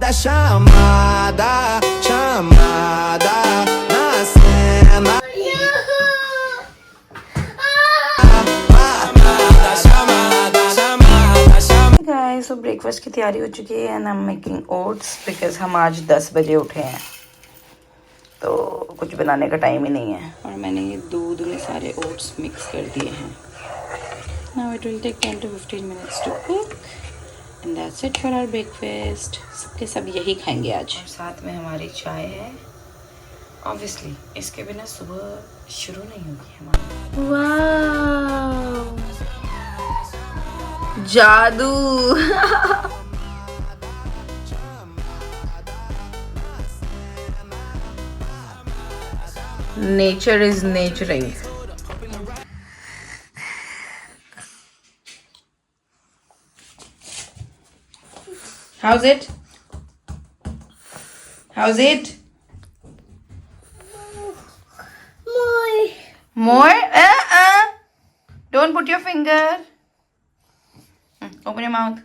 Da chamada, chamada na cena. Chamada, chamada, chamada, chamada. Guys, सो breakfast की तैयारी हो चुकी है and I am making oats because हम आज 10 बजे उठे हैं तो कुछ बनाने का टाइम ही नहीं है। और मैंने ये दूध में सारे ओट्स मिक्स कर दिए हैं। Now it will take 10 to 15 minutes to cook and that's it for our breakfast. सबके सब यही खाएंगे आज। और साथ में हमारी चाय है। ऑब्वियसली इसके बिना सुबह शुरू नहीं होगी हमारी। वाह, जादू। Nature is naturing. How's it? How's it? More? Don't put your finger. Open your mouth.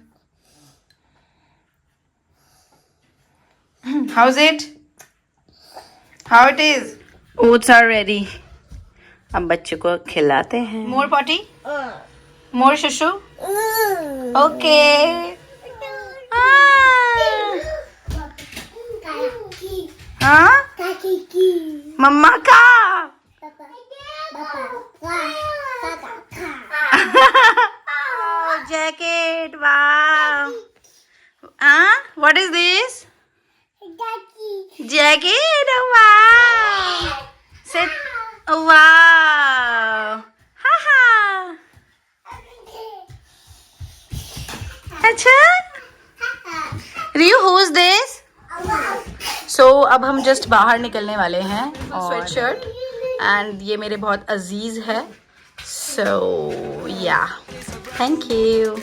How's it? How it is? Oats are ready. अब बच्चे को खिलाते हैं। More potty? More shushu? Okay. हाँ? मम्मा का? Jacket, wow. What is this? Jacket, oh, wow. Sit, oh, wow. Haha. अच्छा? Ryu, who's this? So, अब हम जस्ट बाहर निकलने वाले हैं और स्वेट शर्ट एंड ये मेरे बहुत अजीज है। So yeah thank you.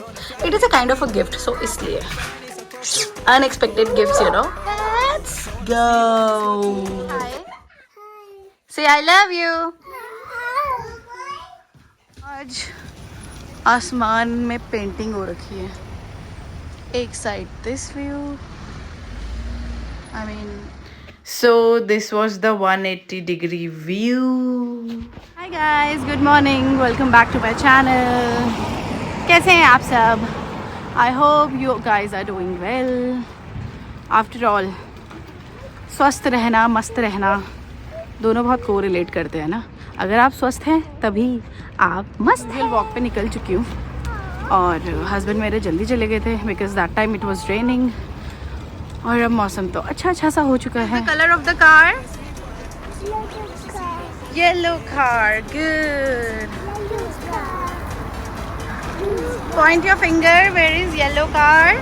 It is a kind of a gift, so इसलिए unexpected gifts, you know. Let's go. Say I love you. आज आसमान में पेंटिंग हो रखी है। एक side this view, I mean, so this was the 180-degree view. Hi guys, good morning. Welcome back to my channel. कैसे हैं आप सब? I hope you guys are doing well. After all, स्वस्थ रहना, मस्त रहना दोनों बहुत कोरिलेट करते हैं ना। अगर आप स्वस्थ हैं तभी आप मस्त हैं। वॉक पे निकल चुकी हूँ और हस्बैंड मेरे जल्दी चले गए थे because that time it was raining. और अब मौसम तो अच्छा सा हो चुका है। Colour of the car? Yellow car, good. Point your finger, where is yellow car?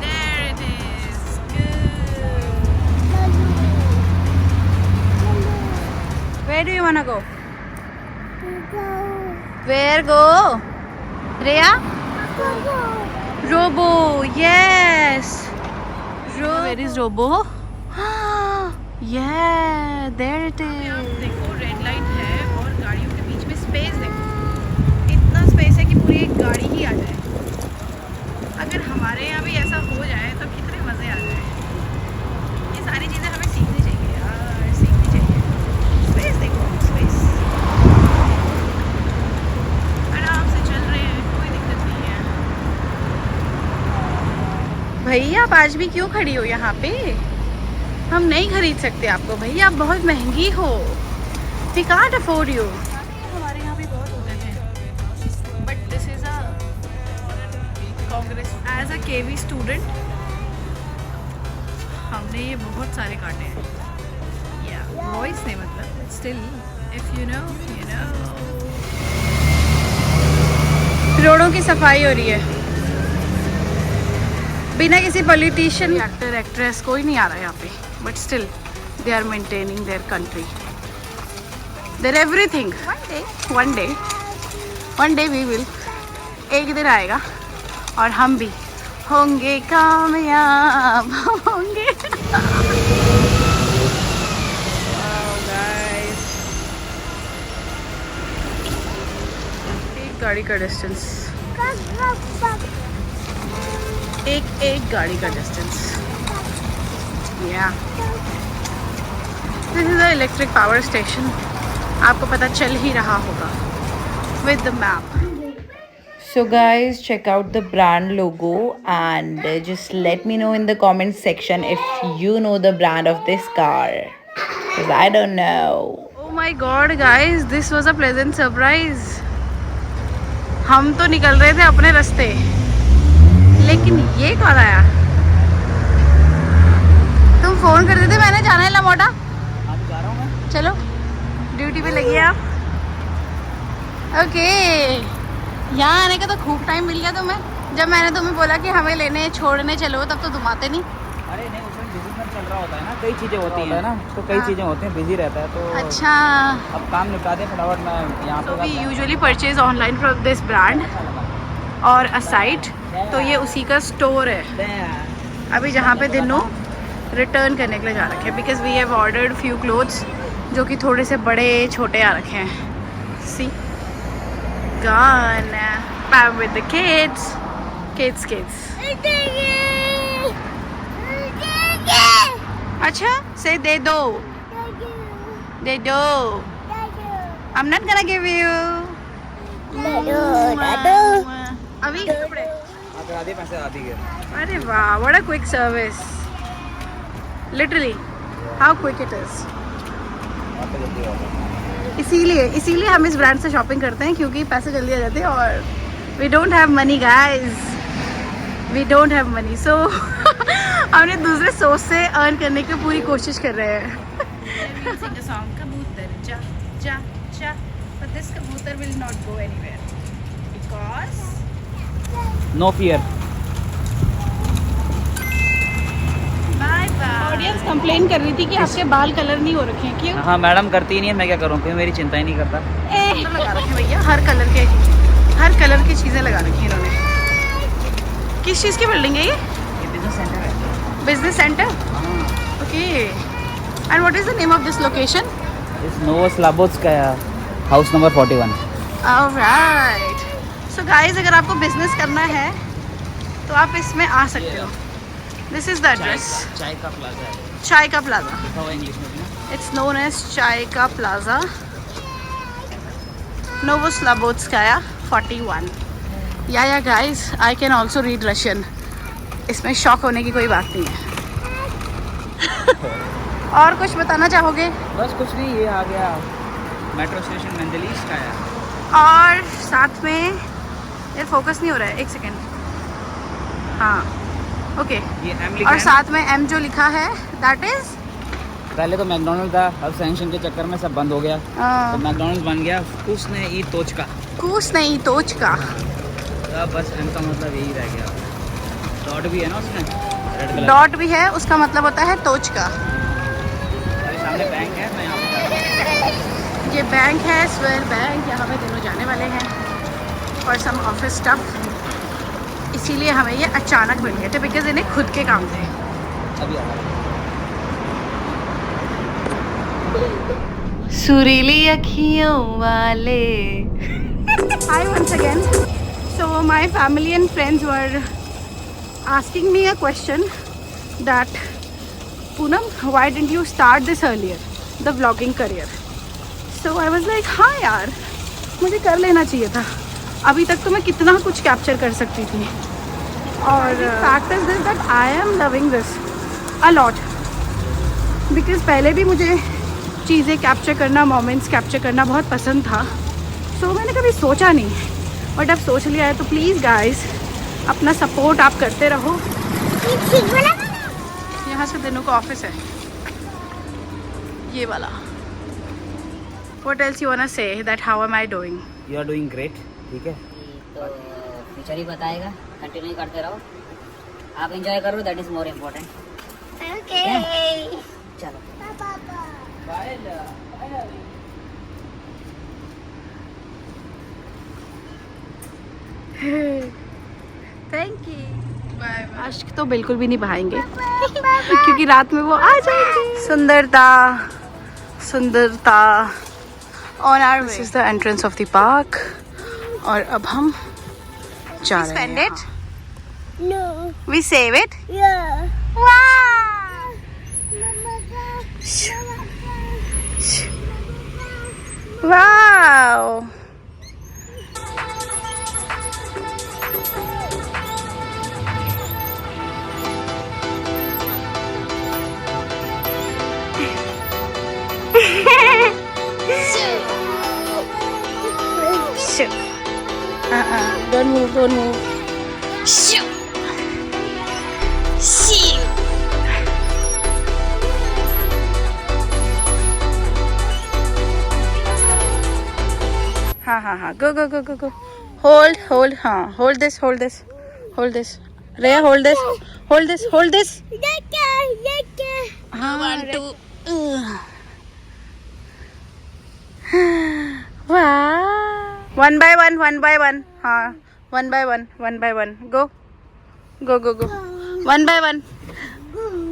There it is, good. Where do you want to go? Where go? Riya? Robo, yes. Where is Robo? Yeah, there it is. आप देखो red light है और गाड़ियों के बीच में space देखो। इतना space है कि पूरी एक गाड़ी ही आ जाए। अगर हमारे यहाँ भी ऐसा हो जाए तो कितने मज़े आ जाए। ये सारी चीज़ें हमें सीखनी चाहिए यार, सीखनी चाहिए। स्पेस देखो, स्पेस। आराम से चल रहे हैं, कोई दिक्कत नहीं है। भैया आप आज भी क्यों खड़ी हो यहाँ पे? हम नहीं खरीद सकते आपको भैया, आप बहुत महंगी हो। We can't afford you. हमारे यहाँ भी बहुत होते थे, but this is a Congress. As a KV student हमने ये बहुत सारे काटे हैं। या वॉइस नहीं, मतलब still if you know you know. रोडों की सफाई हो रही है बिना किसी पॉलिटिशियन, एक्टर, एक्ट्रेस कोई नहीं आ रहा है यहाँ पे, but still they are maintaining their country, their everything. One day we will, एक दिन आएगा और हम भी होंगे कामयाब होंगे। एक गाड़ी का डिस्टेंस। एक गाड़ी का डिस्टेंस। या this is the electric power station. आपको पता चल ही रहा होगा with the map. So guys, check out the brand logo and just let me know in the comment section if you know the brand of this car, because I don't know. Oh my god guys, this was a pleasant surprise. हम तो निकल रहे थे अपने रास्ते, लेकिन ये कौन आया? तुम फोन कर रहे थे, मैंने जाना है लमोटा। अब जा रहा हूँ मैं। चलो ड्यूटी पे लगी आप। ओके, यहाँ आने का तो खूब टाइम मिल गया तुम्हें। जब मैंने तुम्हें बोला कि हमें लेने छोड़ने चलो, तब तो तुम आते नहीं। अरे नहीं, उसमें बिजनेस चल रहा होता है ना, कई चीज़ें होती हैं ना, तो कई चीज़ें होती हैं, बिजी रहता है तो। अच्छा, अब काम निपटा दें फटाफट, मैं यहाँ तो पे we usually purchase online from this brand और अ साइट, तो ये उसी का स्टोर है। अभी जहाँ पे दिनों रिटर्न करने के लिए जा रखे हैं, because we have ordered few clothes जो कि थोड़े से बड़े छोटे आ रखे हैं। सी gone I'm with the kids. अच्छा, say दे दो। I'm not gonna give you. अभी कपड़े आधे पैसे आधी के। अरे वाह, what a quick service. Literally, how quick it is. इसीलिए हम इस ब्रांड से शॉपिंग करते हैं, क्योंकि पैसे जल्दी आ जाते हैं और we don't have money guys, we don't have money. So हमने दूसरे सोर्स से अर्न करने की पूरी कोशिश कर रहे हैं। कबूतर जा जा जा, but this कबूतर will not go anywhere because no fear. Audience complain कर रही थी कि आपके बाल कलर नहीं हो रखे हैं। क्यों? हाँ मैडम करती नहीं है, मैं क्या करूँ, क्यों मेरी चिंता ही नहीं करता। लगा रखे भैया, हर कलर की चीजें लगा रखी हैं इन्होंने। किस चीज़ की बिल्डिंग है ये? बिजनेस सेंटर है। Business centre, okay. And what is the name of this location? Is Novoslobodskaya, house number 41। Alright. So guys, अगर आपको बिजनेस करना है तो आप इसमें आ सकते हो। This is the address. चाय का प्लाजा है। चाय का प्लाजा, लिखा हुआ इंग्लिश में ना। इट्स नोन एज चाय का प्लाजा, नोवोस्लाबोत्स्काया 41। या guys, I can also read Russian. इसमें शॉक होने की कोई बात नहीं है। और कुछ बताना चाहोगे? बस कुछ नहीं, ये आ गया मेट्रो स्टेशन मेंदलीस का है। और साथ में यार फोकस नहीं हो रहा है, एक सेकेंड। हाँ, ओके। ये एम लिखा और है साथ में एम जो लिखा है दैट इज, पहले तो मैकडोनल्ड था, अब सैंक्शन के चक्कर में सब बंद हो गया, तो मैकडोनल्ड बन गया कूस नहीं तोच का। कूस नहीं तोच का। तो बस एम का मतलब यही रह गया। डॉट भी है ना उसमें, रेड कलर। डॉट भी है, उसका मतलब होता है तोच का। मेरे सामने बैंक है, मैं यहाँ पे जा रहा हूँ। ये बैंक है, स्वेयर बैंक। यहाँ पे दोनों जाने वाले हैं और सम ऑफिस स्टफ, इसीलिए हमें ये अचानक मिल गए थे, बिकॉज इन्हें खुद के काम थे। अभी आ रहा हूँ। सुरीली अखियों वाले। Hi once again. So my family and friends were asking me a question that, Poonam, why didn't you start this earlier, the vlogging career? So I was like, हाँ यार, मुझे कर लेना चाहिए था। अभी तक तो मैं कितना कुछ कैप्चर कर सकती थी। और fact is this that I am loving this a lot, because पहले भी मुझे चीज़ें कैप्चर करना, मोमेंट्स कैप्चर करना बहुत पसंद था। सो मैंने कभी सोचा नहीं, बट अब सोच लिया है। तो प्लीज़ गाइस, अपना सपोर्ट आप करते रहो। यहाँ से दिनों का ऑफिस है, ये वाला। What else you wanna say that how am I doing? You are doing great, ठीक है। तो फ्यूचर ही बताएगा, कंटिन्यू करते रहो, आप एंजॉय करो, that is more important. Okay, चलो थैंक यू। आशिक तो बिल्कुल भी नहीं बहाएंगे क्योंकि रात में वो आ जाएंगे। सुंदरता on our way. This is the entrance of the park और अब हम जा रहे हैं। No. We save it? Yeah. Wow! Wow! Shoo. Don't move, don't move. Shoo. Shoo. हाँ. Go. Hold. हाँ. Hold this. Rhea, hold this. हाँ. 1, 2. Wow. One by one. हाँ. One by one. Go. One by one.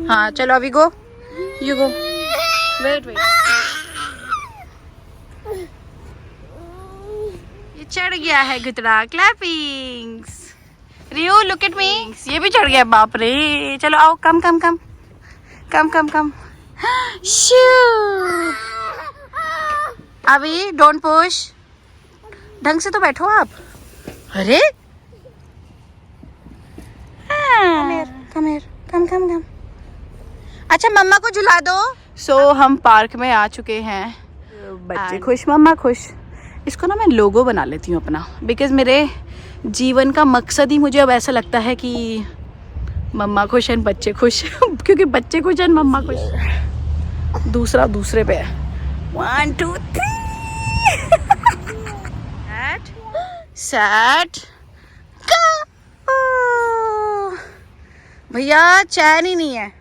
हाँ, चलो अभी go. You go. Wait. ये चढ़ गया है घुतरा. Clappings. Rio, look at me. ये भी चढ़ गया. बाप रे. चलो आओ. Come. Shoo. अभी डोंट पुश. ढंग से तो बैठो आप. अरे कम हियर. अच्छा मम्मा को झुला दो. सो हम पार्क में आ चुके हैं. बच्चे खुश, मम्मा खुश. इसको ना मैं लोगो बना लेती हूँ अपना, बिकॉज मेरे जीवन का मकसद ही मुझे अब ऐसा लगता है कि मम्मा खुश एंड बच्चे खुश. क्योंकि बच्चे खुश एंड मम्मा खुश. दूसरा दूसरे पे है. 1, 2, 3. Set. Go. भैया चैन ही नहीं है.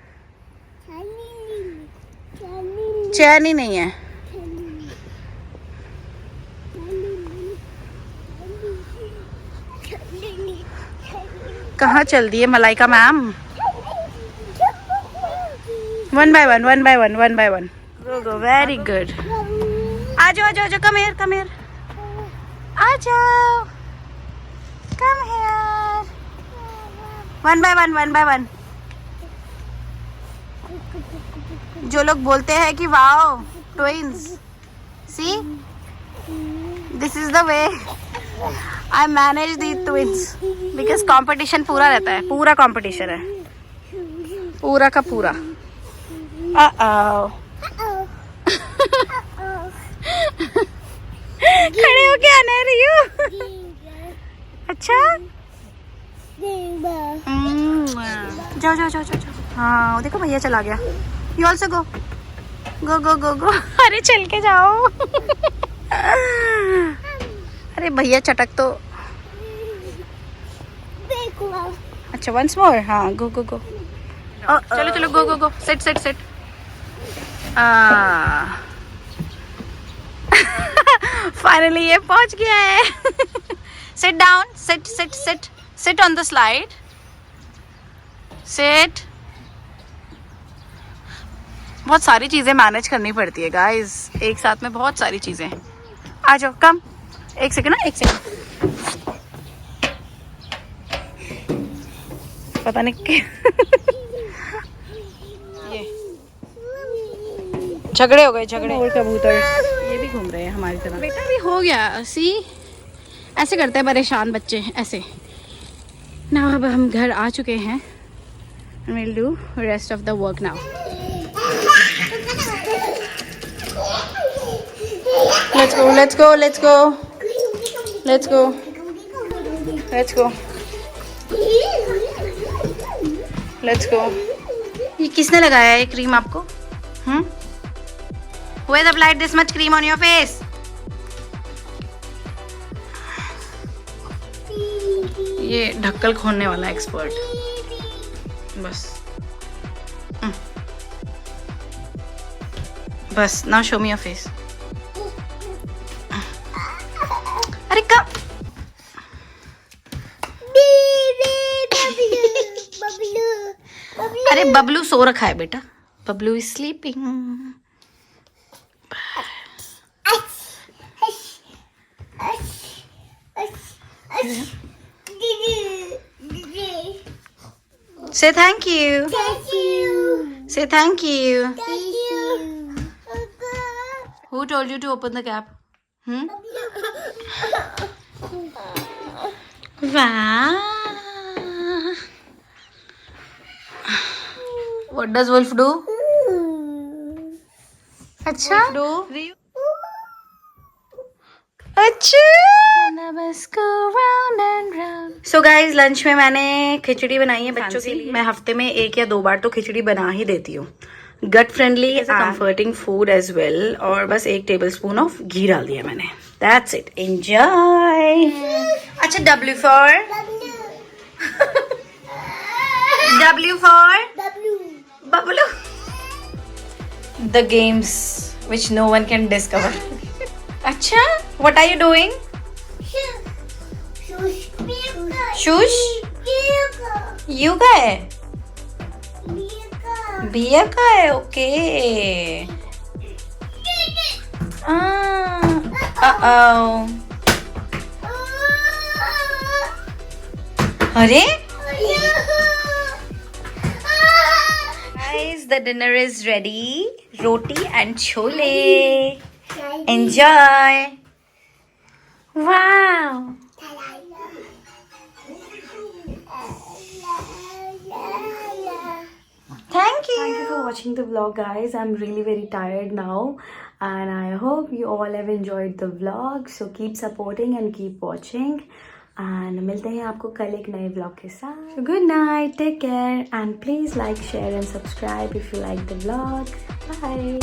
कहाँ चल दी है Malaika ma'am? 1 by 1. Go. Very good. आ जाओ. Come here. आ जाओ. Come here. 1 by 1. जो लोग बोलते हैं कि wow twins, see this is the way I manage these twins, because competition पूरा रहता है. पूरा competition है. पूरा का पूरा. खड़े होके आना है रियो. अच्छा जाओ. हाँ देखो भैया चला गया. You also go. अरे चल के जाओ. अरे भैया चटक तो. अच्छा वंस मोर. हाँ गो. चलो गो. सेट. फाइनली ये पहुंच गया है. Sit down. Sit on the slide. Sit. बहुत सारी चीजें मैनेज करनी पड़ती है गाइस, एक साथ में बहुत सारी चीजें. आ जाओ. कम. एक सेकंड. पता नहीं क्या. ये झगड़े हो गए. और कबूतर ये भी घूम रहे हैं हमारी तरफ. बेटा भी हो गया. सी ऐसे करते हैं परेशान बच्चे ऐसे ना. अब हम घर आ चुके हैं. we'll do rest of the work now. Let's go. ये किसने लगाया है क्रीम आपको? Who has applied this much cream on your face? ये ढक्कल खोलने वाला एक्सपर्ट. बस now show me your face. अरे कब? अरे बबलू सो रखा है बेटा. Bablu is sleeping. Say thank you. Thank you. Say thank you. Thank you. Who told you to open the cap? Wow. What does Wolf do? अच्छा अच्छा सो गाइज लंच में मैंने खिचड़ी बनाई है बच्चों के लिए. मैं हफ्ते में 1 या 2 बार तो खिचड़ी बना ही देती हूँ. Gut friendly comforting food as well. और बस 1 टेबलस्पून ऑफ घी डाल दिया मैंने. That's it. एंजॉय. अच्छा W for Babblu. The games which no one can discover. अच्छा, what are you doing? Shush. Yoga है. बियर का है. ओके. अरे guys, the dinner is ready. Roti and chole. Enjoy. Wow. Thank you for watching the vlog, guys. I'm really very tired now, and I hope you all have enjoyed the vlog. So keep supporting and keep watching. And मिलते हैं आपको कल एक नए vlog के साथ. So good night, take care, and please like, share, and subscribe if you like the vlog. Bye.